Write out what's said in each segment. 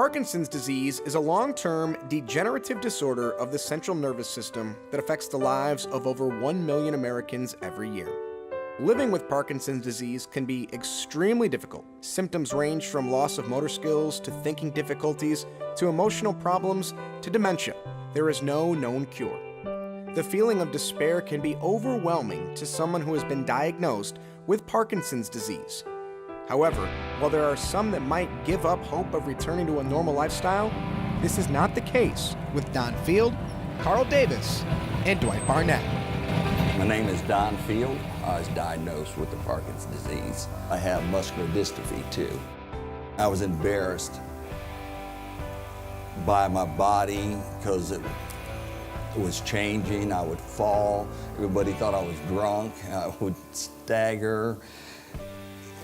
Parkinson's disease is a long-term degenerative disorder of the central nervous system that affects the lives of over 1 million Americans every year. Living with Parkinson's disease can be extremely difficult. Symptoms range from loss of motor skills to thinking difficulties to emotional problems to dementia. There is no known cure. The feeling of despair can be overwhelming to someone who has been diagnosed with Parkinson's disease. However, while there are some that might give up hope of returning to a normal lifestyle, this is not the case with Don Field, Carl Davis, and Dwight Barnett. My name is Don Field. I was diagnosed with the Parkinson's disease. I have muscular dystrophy too. I was embarrassed by my body because it was changing. I would fall. Everybody thought I was drunk. I would stagger.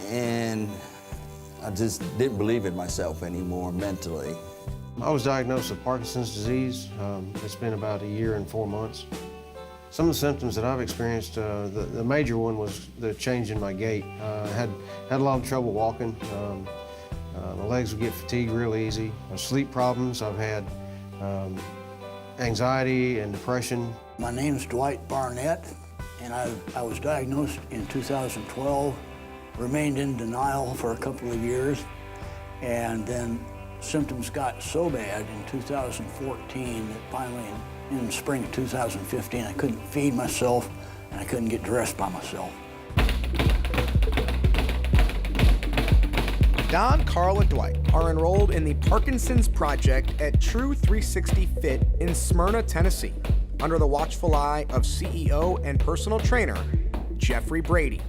And I just didn't believe in myself anymore mentally. I was diagnosed with Parkinson's disease. It's been about 1 year and 4 months. Some of the symptoms that I've experienced, the major one was the change in my gait. I had a lot of trouble walking. My legs would get fatigued real easy. Sleep problems. I've had anxiety and depression. My name's Dwight Barnett, and I was diagnosed in 2012. Remained in denial for a couple of years, and then symptoms got so bad in 2014 that finally in spring of 2015 I couldn't feed myself and I couldn't get dressed by myself. Don, Carl, and Dwight are enrolled in the Parkinsons Project at True 360 Fit in Smyrna, Tennessee, under the watchful eye of CEO and personal trainer Jeffrey Brady.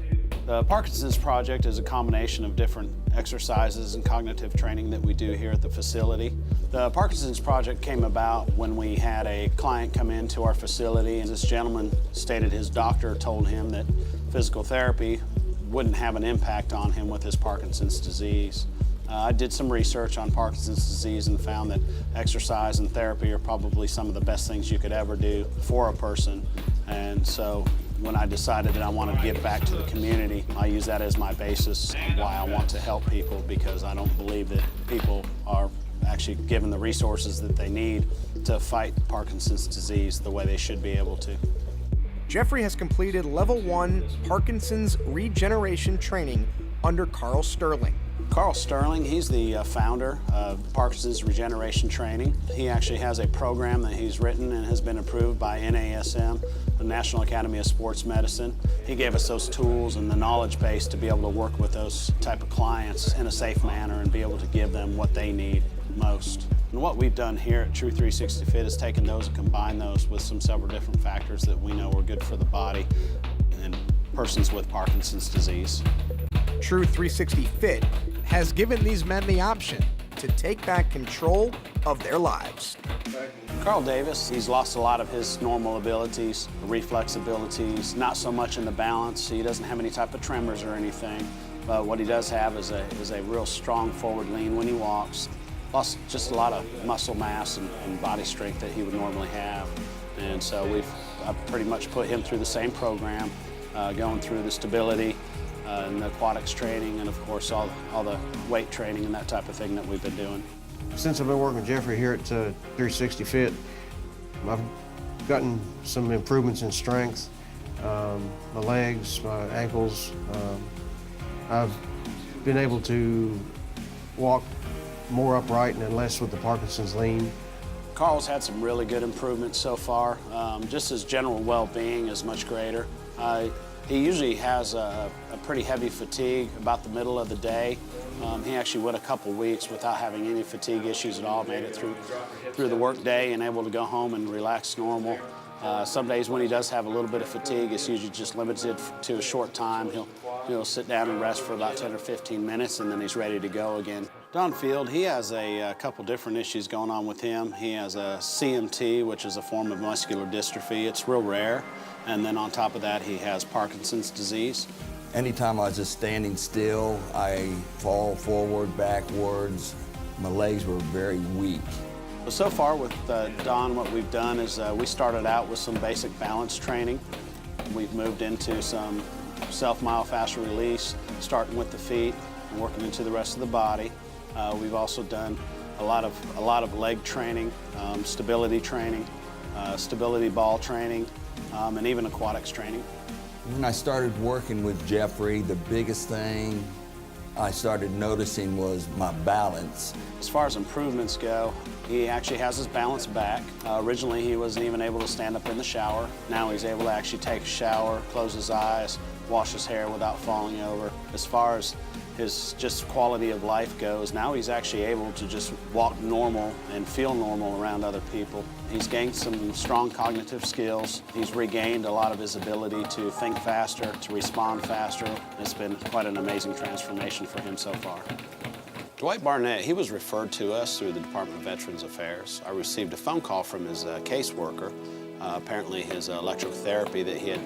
The Parkinsons Project is a combination of different exercises and cognitive training that we do here at the facility. The Parkinsons Project came about when we had a client come into our facility, and this gentleman stated his doctor told him that physical therapy wouldn't have an impact on him with his Parkinson's disease. I did some research on Parkinson's disease and found that exercise and therapy are probably some of the best things you could ever do for a person. And so when I decided that I wanted to give back to the community, I use that as my basis of why I want to help people, because I don't believe that people are actually given the resources that they need to fight Parkinson's disease the way they should be able to. Jeffrey has completed Level 1 Parkinson's regeneration training under Carl Sterling. Carl Sterling, he's the founder of Parkinson's Regeneration Training. He actually has a program that he's written and has been approved by NASM, the National Academy of Sports Medicine. He gave us those tools and the knowledge base to be able to work with those type of clients in a safe manner and be able to give them what they need most. And what we've done here at True 360 Fit is taken those and combined those with several different factors that we know are good for the body and persons with Parkinson's disease. True 360 Fit has given these men the option to take back control of their lives. Carl Davis, he's lost a lot of his normal abilities, reflex abilities, not so much in the balance. He doesn't have any type of tremors or anything, but what he does have is a real strong forward lean when he walks. Lost just a lot of muscle mass and body strength that he would normally have. And so I've pretty much put him through the same program, going through the stability, and the aquatics training, and of course all the weight training and that type of thing that we've been doing. Since I've been working with Jeffrey here at 360 Fit, I've gotten some improvements in strength, my legs, my ankles. I've been able to walk more upright and less with the Parkinson's lean. Carl's had some really good improvements so far. Just his general well-being is much greater. He usually has a pretty heavy fatigue about the middle of the day. He actually went a couple weeks without having any fatigue issues at all, made it through the work day and able to go home and relax normal. Some days when he does have a little bit of fatigue, it's usually just limited to a short time. He'll sit down and rest for about 10 or 15 minutes, and then he's ready to go again. Don Field, he has a couple different issues going on with him. He has a CMT, which is a form of muscular dystrophy. It's real rare. And then on top of that, he has Parkinson's disease. Anytime I was just standing still, I fall forward, backwards. My legs were very weak. So far with Don, what we've done is we started out with some basic balance training. We've moved into some self-myofascial release, starting with the feet and working into the rest of the body. We've also done A lot of leg training, stability training, stability ball training, and even aquatics training. When I started working with Jeffrey, the biggest thing I started noticing was my balance. As far as improvements go, he actually has his balance back. Originally, he wasn't even able to stand up in the shower. Now he's able to actually take a shower, close his eyes, wash his hair without falling over. As far as his just quality of life goes, now he's actually able to just walk normal and feel normal around other people. He's gained some strong cognitive skills. He's regained a lot of his ability to think faster, to respond faster. It's been quite an amazing transformation for him so far. Dwight Barnett, he was referred to us through the Department of Veterans Affairs. I received a phone call from his caseworker. Apparently his electrotherapy that he had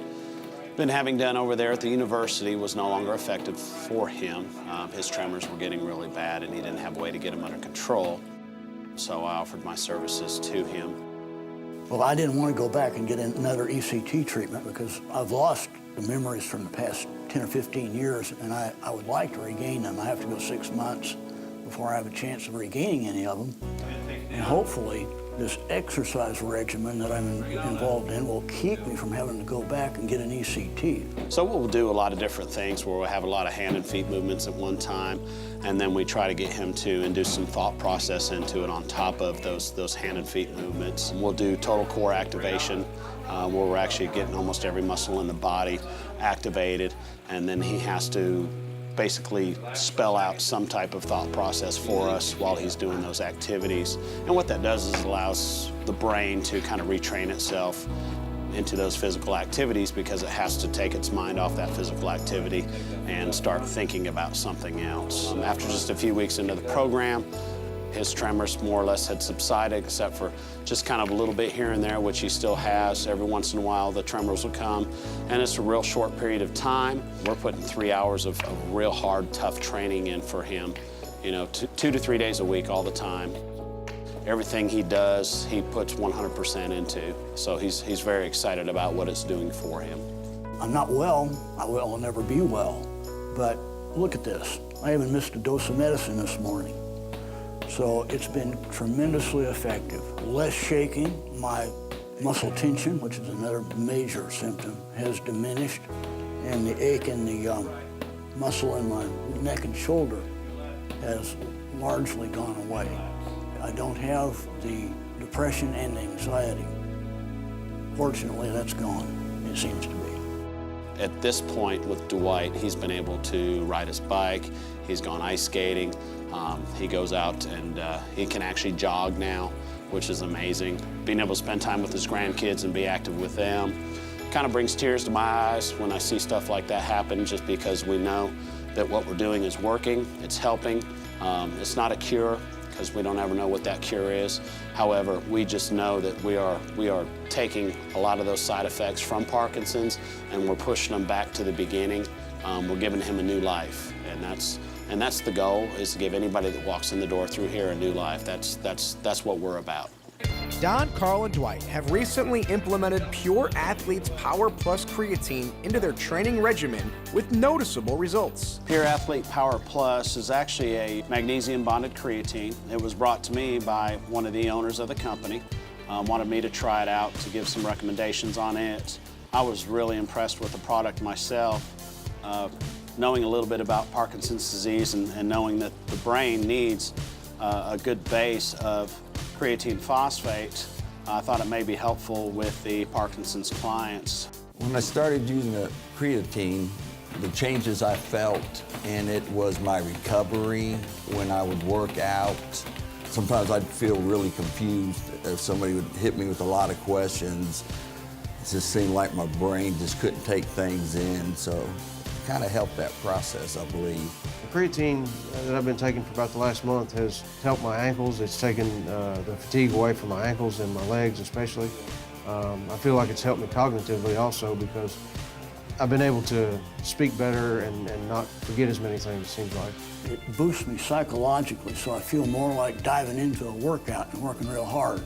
been having done over there at the university was no longer effective for him. His tremors were getting really bad and he didn't have a way to get them under control. So I offered my services to him. Well, I didn't want to go back and get another ECT treatment because I've lost the memories from the past 10 or 15 years, and I would like to regain them. I have to go 6 months before I have a chance of regaining any of them. And hopefully, this exercise regimen that I'm involved in will keep me from having to go back and get an ECT. So we'll do a lot of different things where we'll have a lot of hand and feet movements at one time, and then we try to get him to induce some thought process into it on top of those hand and feet movements. We'll do total core activation, where we're actually getting almost every muscle in the body activated, and then he has to basically spell out some type of thought process for us while he's doing those activities. And what that does is allows the brain to kind of retrain itself into those physical activities because it has to take its mind off that physical activity and start thinking about something else. After just a few weeks into the program, his tremors more or less had subsided, except for just kind of a little bit here and there, which he still has. Every once in a while, the tremors will come, and it's a real short period of time. We're putting 3 hours of real hard, tough training in for him, you know, 2 to 3 days a week, all the time. Everything he does, he puts 100% into, so he's very excited about what it's doing for him. I'm not well. I will never be well, but look at this. I haven't missed a dose of medicine this morning. So it's been tremendously effective. Less shaking, my muscle tension, which is another major symptom, has diminished, and the ache in the muscle in my neck and shoulder has largely gone away. I don't have the depression and anxiety. Fortunately, that's gone, it seems to be. At this point with Dwight, he's been able to ride his bike, he's gone ice skating, he goes out and he can actually jog now, which is amazing. Being able to spend time with his grandkids and be active with them kind of brings tears to my eyes when I see stuff like that happen, just because we know that what we're doing is working, it's helping. It's not a cure, because we don't ever know what that cure is. However, we just know that we are taking a lot of those side effects from Parkinson's and we're pushing them back to the beginning. We're giving him a new life, and that's the goal, is to give anybody that walks in the door through here a new life. That's what we're about. Don, Carl, and Dwight have recently implemented Pure Athlete's Power Plus creatine into their training regimen with noticeable results. Pure Athlete Power Plus is actually a magnesium-bonded creatine. It was brought to me by one of the owners of the company. Wanted me to try it out, to give some recommendations on it. I was really impressed with the product myself. Knowing a little bit about Parkinson's disease and knowing that the brain needs a good base of creatine phosphate, I thought it may be helpful with the Parkinson's clients. When I started using the creatine, the changes I felt in it was my recovery. When I would work out, sometimes I'd feel really confused if somebody would hit me with a lot of questions. It just seemed like my brain just couldn't take things in, so it kind of helped that process, I believe. The creatine that I've been taking for about the last month has helped my ankles. It's taken the fatigue away from my ankles and my legs especially. I feel like it's helped me cognitively also, because I've been able to speak better and not forget as many things, it seems like. It boosts me psychologically, so I feel more like diving into a workout and working real hard.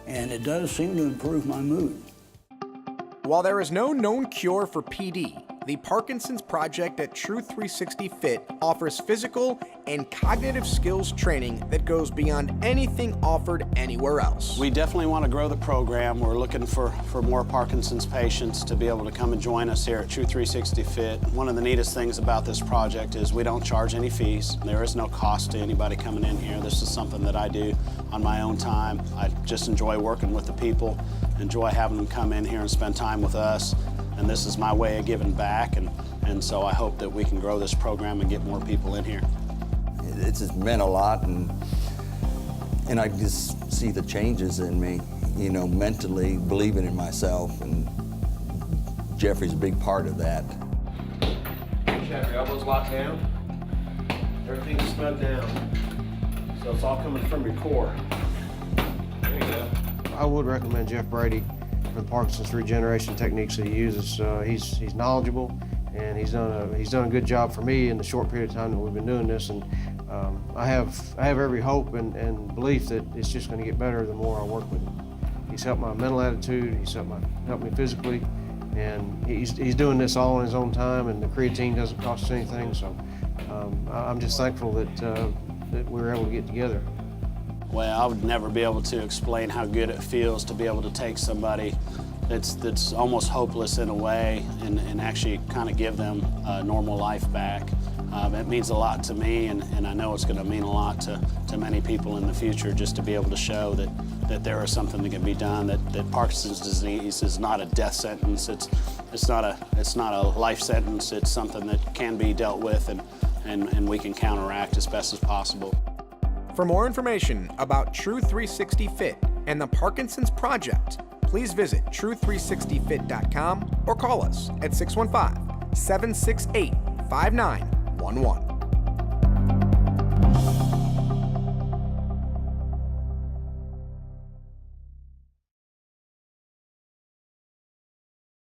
And it does seem to improve my mood. While there is no known cure for PD, the Parkinson's Project at True 360 Fit offers physical and cognitive skills training that goes beyond anything offered anywhere else. We definitely want to grow the program. We're looking for more Parkinson's patients to be able to come and join us here at True 360 Fit. One of the neatest things about this project is we don't charge any fees. There is no cost to anybody coming in here. This is something that I do on my own time. I just enjoy working with the people, enjoy having them come in here and spend time with us. And this is my way of giving back, and so I hope that we can grow this program and get more people in here. It's just meant a lot, and I just see the changes in me, you know, mentally believing in myself, and Jeffrey's a big part of that. Have your elbows locked down. Everything's snug down. So it's all coming from your core. There you go. I would recommend Jeff Brady for the Parkinson's regeneration techniques that he uses. He's knowledgeable, and he's done a good job for me in the short period of time that we've been doing this. And I have every hope and belief that it's just going to get better the more I work with him. He's helped my mental attitude. He's helped me physically, and he's doing this all in his own time. And the creatine doesn't cost us anything. So I'm just thankful that we were able to get together. Well, I would never be able to explain how good it feels to be able to take somebody that's almost hopeless in a way and actually kind of give them a normal life back. It means a lot to me, and I know it's going to mean a lot to many people in the future, just to be able to show that there is something that can be done, that Parkinson's disease is not a death sentence, it's not a life sentence, it's something that can be dealt with and we can counteract as best as possible. For more information about True 360 Fit and the Parkinson's Project, please visit true360fit.com or call us at 615-768-5911.